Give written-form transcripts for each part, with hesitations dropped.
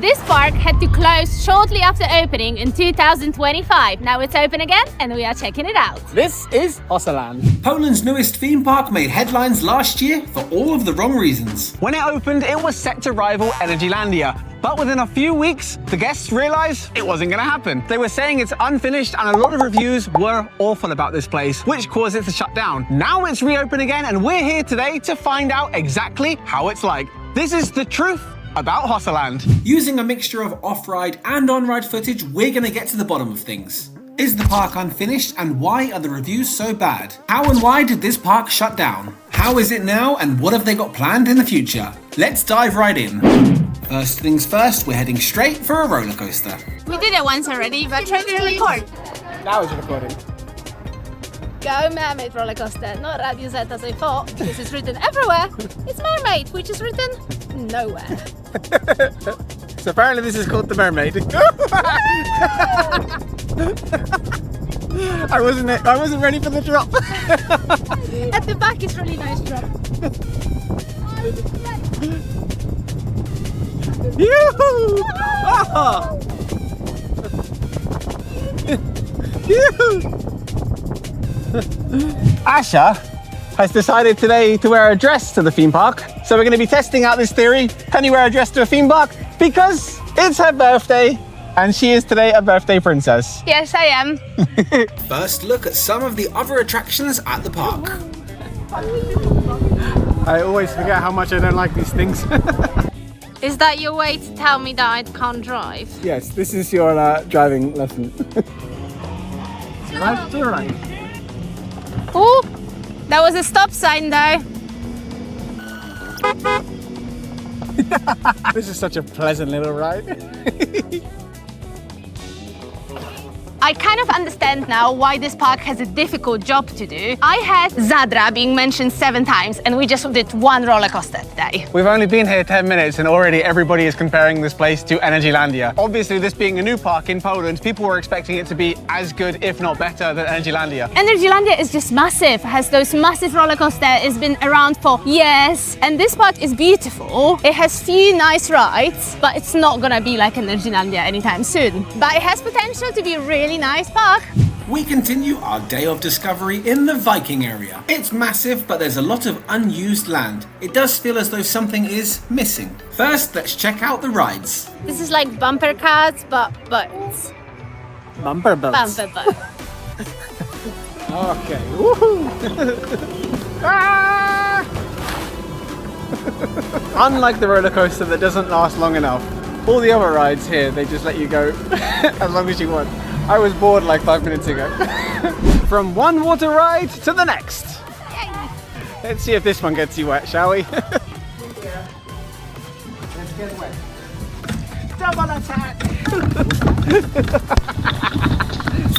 This park had to close shortly after opening in 2025. Now it's open again and we are checking it out. This is Hossoland. Poland's newest theme park made headlines last year for all of the wrong reasons. When it opened, it was set to rival Energylandia. But within a few weeks, the guests realized it wasn't going to happen. They were saying it's unfinished and a lot of reviews were awful about this place, which caused it to shut down. Now it's reopened again and we're here today to find out exactly how it's like. This is the truth about Hossoland. Using a mixture of off-ride and on-ride footage, we're going to get to the bottom of things. Is the park unfinished and why are the reviews so bad? How and why did this park shut down? How is it now and what have they got planned in the future? Let's dive right in. First things first, we're heading straight for a roller coaster. We did it once already, but try to record. Now it's recording. Go mermaid roller coaster, not Radio Z as I thought. This is written everywhere. It's mermaid, which is written nowhere. So apparently this is called the Mermaid. I wasn't ready for the drop. At the back is really nice drop. Yoo-hoo! Oh! Yoo-hoo! Asha has decided today to wear a dress to the theme park. So we're going to be testing out this theory. Can you wear a dress to a theme park? Because it's her birthday and she is today a birthday princess. Yes, I am. First look at some of the other attractions at the park. I always forget how much I don't like these things. Is that your way to tell me that I can't drive? Yes, this is your driving lesson. Right to right. Oh, that was a stop sign though. This is such a pleasant little ride. I kind of understand now why this park has a difficult job to do. I had Zadra being mentioned 7 times and we just did one roller coaster today. We've only been here 10 minutes and already everybody is comparing this place to Energylandia. Obviously, this being a new park in Poland, people were expecting it to be as good, if not better, than Energylandia. Energylandia is just massive, has those massive roller coasters, it's been around for years. And this park is beautiful. It has few nice rides, but it's not gonna be like Energylandia anytime soon. But it has potential to be a really nice park. We continue our day of discovery in the Viking area. It's massive, but there's a lot of unused land. It does feel as though something is missing. First, let's check out the rides. This is like bumper cars, but boats. Bumper boats. Bumper boat. Okay. Woohoo! Ah! Unlike the roller coaster that doesn't last long enough, all the other rides here, they just let you go as long as you want. I was bored like 5 minutes ago. From one water ride to the next. Yay. Let's see if this one gets you wet, shall we? Let's get wet. Double attack!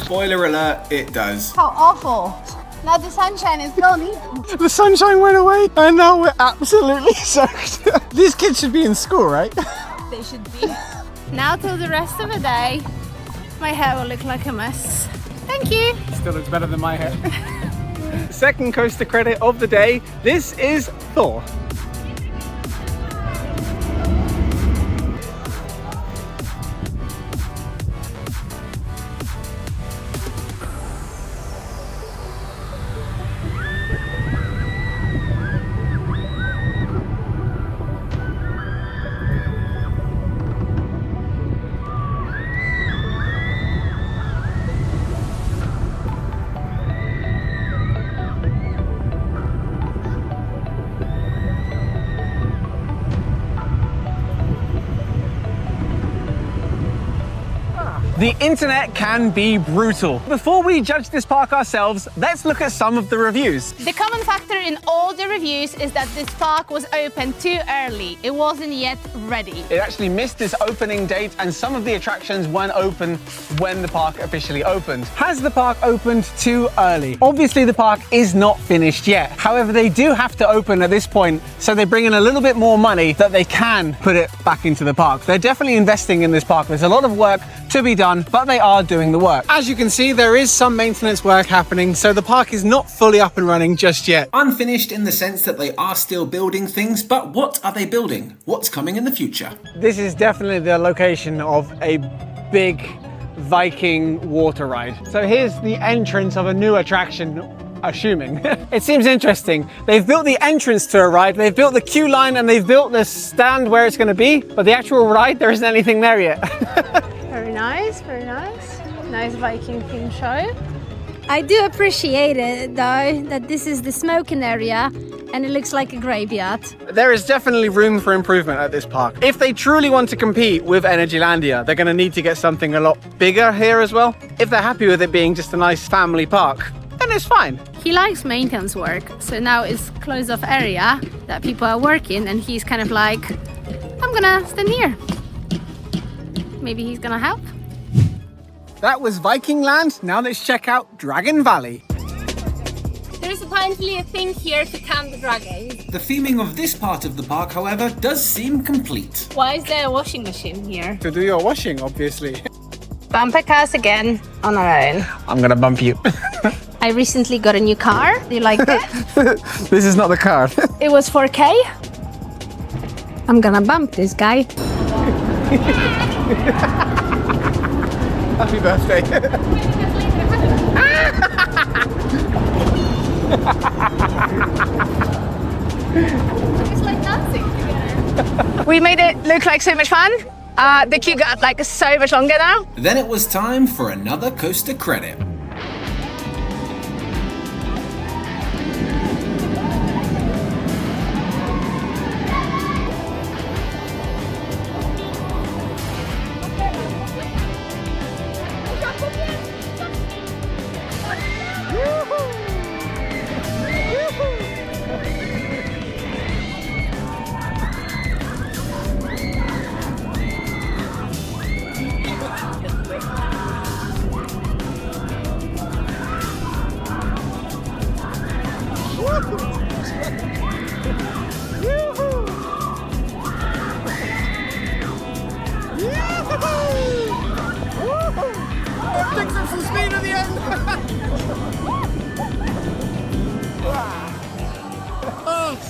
Spoiler alert, it does. How awful. Now the sunshine is gone. The sunshine went away and now we're absolutely soaked. These kids should be in school, right? They should be. Now till the rest of the day, my hair will look like a mess. Thank you. Still looks better than my hair. Second coaster credit of the day. This is Thor. The internet can be brutal. Before we judge this park ourselves, let's look at some of the reviews. The common factor in all the reviews is that this park was open too early. It wasn't yet ready. It actually missed its opening date and some of the attractions weren't open when the park officially opened. Has the park opened too early? Obviously the park is not finished yet. However, they do have to open at this point, so they bring in a little bit more money that they can put it back into the park. They're definitely investing in this park. There's a lot of work to be done done, but they are doing the work. As you can see, there is some maintenance work happening, so the park is not fully up and running just yet. Unfinished in the sense that they are still building things, but what are they building? What's coming in the future? This is definitely the location of a big Viking water ride. So here's the entrance of a new attraction, assuming. It seems interesting. They've built the entrance to a ride, they've built the queue line, and they've built the stand where it's going to be, but the actual ride, there isn't anything there yet. Very nice, very nice. Nice Viking theme show. I do appreciate it though, that this is the smoking area and it looks like a graveyard. There is definitely room for improvement at this park. If they truly want to compete with Energylandia, they're going to need to get something a lot bigger here as well. If they're happy with it being just a nice family park, then it's fine. He likes maintenance work, so now it's closed off area that people are working, and he's kind of like, I'm gonna stand here. Maybe he's gonna help. That was Viking Land. Now let's check out Dragon Valley. There's apparently a thing here to calm the dragons. The theming of this part of the park, however, does seem complete. Why is there a washing machine here? To do your washing, obviously. Bumper cars again on our own. I'm gonna bump you. I recently got a new car. Do you like that? This is not the car. It was 4K. I'm gonna bump this guy. Happy birthday. It's like dancing together. We made it look like so much fun. The queue got like so much longer now. Then it was time for another coaster credit.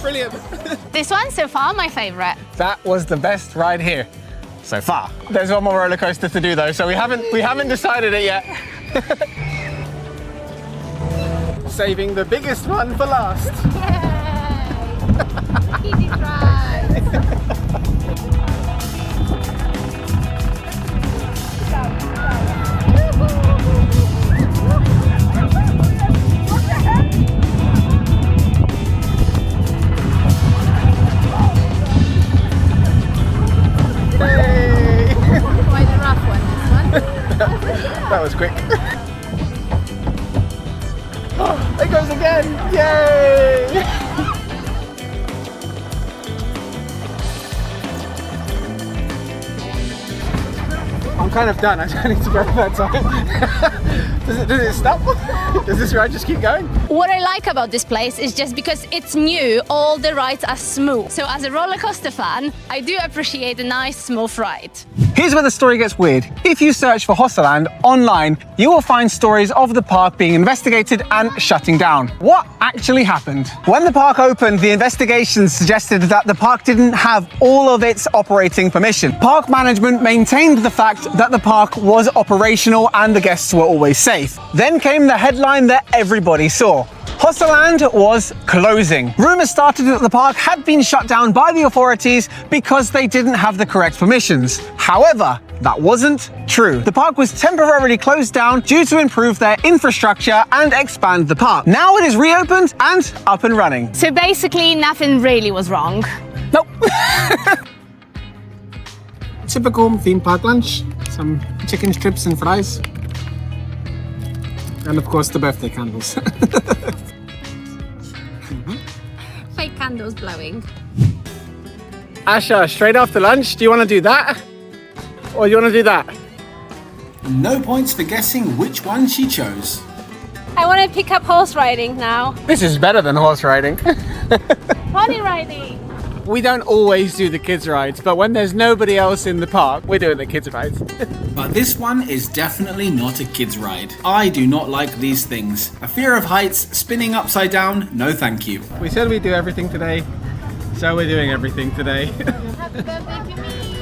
Brilliant. This one's so far my favorite. That was the best ride here so far. There's one more roller coaster to do though, so we haven't decided it yet. Saving the biggest one for last. Yay! Easy ride. Quite a rough one, this one. That was quick. Oh, it goes again! Yay! I'm kind of done. I don't need to go that time. Does it stop? Does this ride just keep going? What I like about this place is just because it's new, all the rides are smooth. So as a roller coaster fan, I do appreciate a nice smooth ride. Here's where the story gets weird. If you search for Hossoland online, you will find stories of the park being investigated and shutting down. What actually happened? When the park opened, the investigations suggested that the park didn't have all of its operating permission. Park management maintained the fact that the park was operational and the guests were always safe. Then came the headline that everybody saw. Hossoland was closing. Rumours started that the park had been shut down by the authorities because they didn't have the correct permissions. However, that wasn't true. The park was temporarily closed down due to improve their infrastructure and expand the park. Now it is reopened and up and running. So basically nothing really was wrong. Nope. Typical theme park lunch. Some chicken strips and fries. And of course the birthday candles. Fake candles blowing. Asha, straight after lunch, do you want to do that? Or do you want to do that? No points for guessing which one she chose. I want to pick up horse riding now. This is better than horse riding. Pony riding. We don't always do the kids rides, but when there's nobody else in the park, we're doing the kids rides. But this one is definitely not a kid's ride. I do not like these things. A fear of heights, spinning upside down, no thank you. We said we'd do everything today, so we're doing everything today.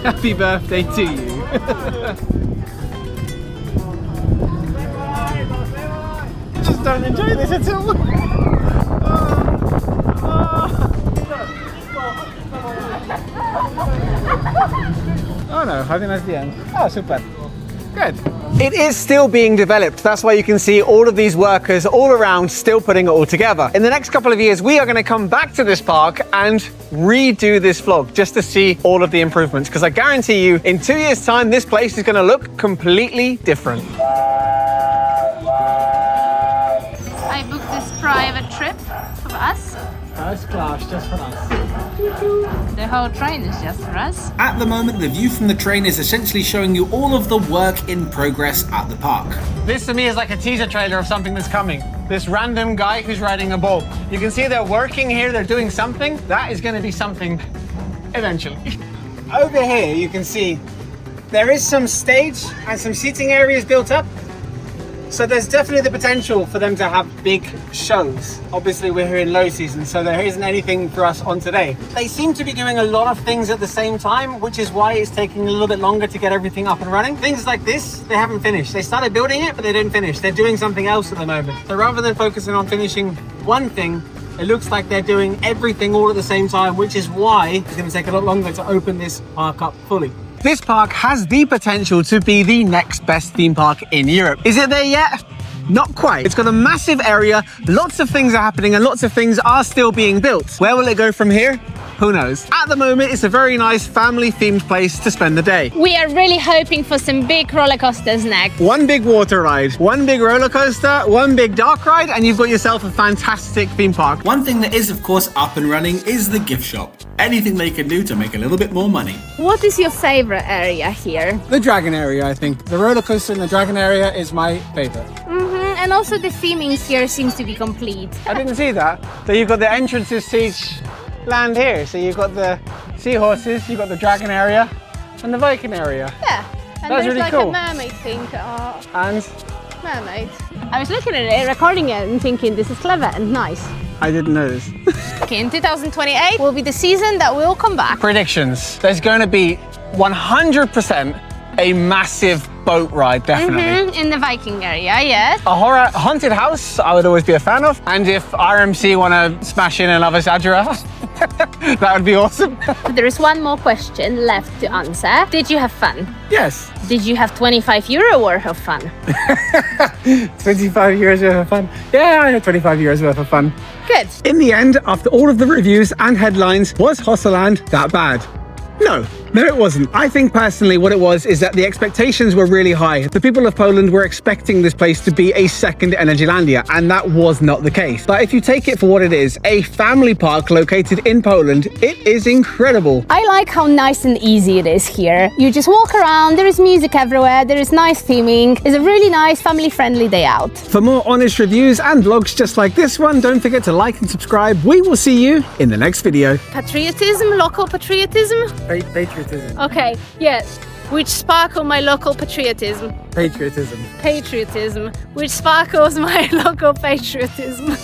Happy birthday to me. Happy birthday to you. Just don't enjoy this at all. Oh no, I think that's the end. Oh, super. Good. It is still being developed. That's why you can see all of these workers all around still putting it all together. In the next couple of years, we are going to come back to this park and redo this vlog just to see all of the improvements. Because I guarantee you, in 2 years' time, this place is going to look completely different. I booked this private trip for us. First class, just for us. The whole train is just for us. At the moment, the view from the train is essentially showing you all of the work in progress at the park. This to me is like a teaser trailer of something that's coming. This random guy who's riding a bull. You can see they're working here, they're doing something. That is going to be something eventually. Over here, you can see there is some stage and some seating areas built up. So there's definitely the potential for them to have big shows. Obviously we're here in low season, so there isn't anything for us on today. They seem to be doing a lot of things at the same time, which is why it's taking a little bit longer to get everything up and running. Things like this, they haven't finished. They started building it, but they didn't finish. They're doing something else at the moment. So rather than focusing on finishing one thing, it looks like they're doing everything all at the same time, which is why it's going to take a lot longer to open this park up fully. This park has the potential to be the next best theme park in Europe. Is it there yet? Not quite. It's got a massive area, lots of things are happening and lots of things are still being built. Where will it go from here? Who knows? At the moment, it's a very nice family-themed place to spend the day. We are really hoping for some big roller coasters next. One big water ride, one big roller coaster, one big dark ride, and you've got yourself a fantastic theme park. One thing that is, of course, up and running is the gift shop. Anything they can do to make a little bit more money. What is your favorite area here? The dragon area, I think. The roller coaster in the dragon area is my favorite. And also the theming here seems to be complete. I didn't see that. So you've got the entrances to each land here. So you've got the seahorses, you've got the dragon area, and the Viking area. Yeah, and That's there's really like cool. a mermaid thing. And Mermaid. I was looking at it, recording it, and thinking this is clever and nice. I didn't know this. Okay, in 2028 will be the season that we'll come back. Predictions. There's going to be 100% a massive boat ride, definitely. In the Viking area, yes. A horror haunted house, I would always be a fan of. And if RMC want to smash in another Zadra, that would be awesome. There is one more question left to answer. Did you have fun? Yes. Did you have 25 euro worth of fun? 25 years worth of fun. Yeah, I had 25 years worth of fun. Good. In the end, after all of the reviews and headlines, was Hossoland that bad? No, it wasn't. I think personally what it was is that the expectations were really high. The people of Poland were expecting this place to be a second Energylandia, and that was not the case. But if you take it for what it is, a family park located in Poland, it is incredible. I like how nice and easy it is here. You just walk around, there is music everywhere, there is nice theming. It's a really nice family-friendly day out. For more honest reviews and vlogs just like this one, don't forget to like and subscribe. We will see you in the next video. Patriotism, local patriotism? Patriotism. Okay, yes. Which sparkle my local patriotism. Patriotism. Patriotism. Which sparkles my local patriotism.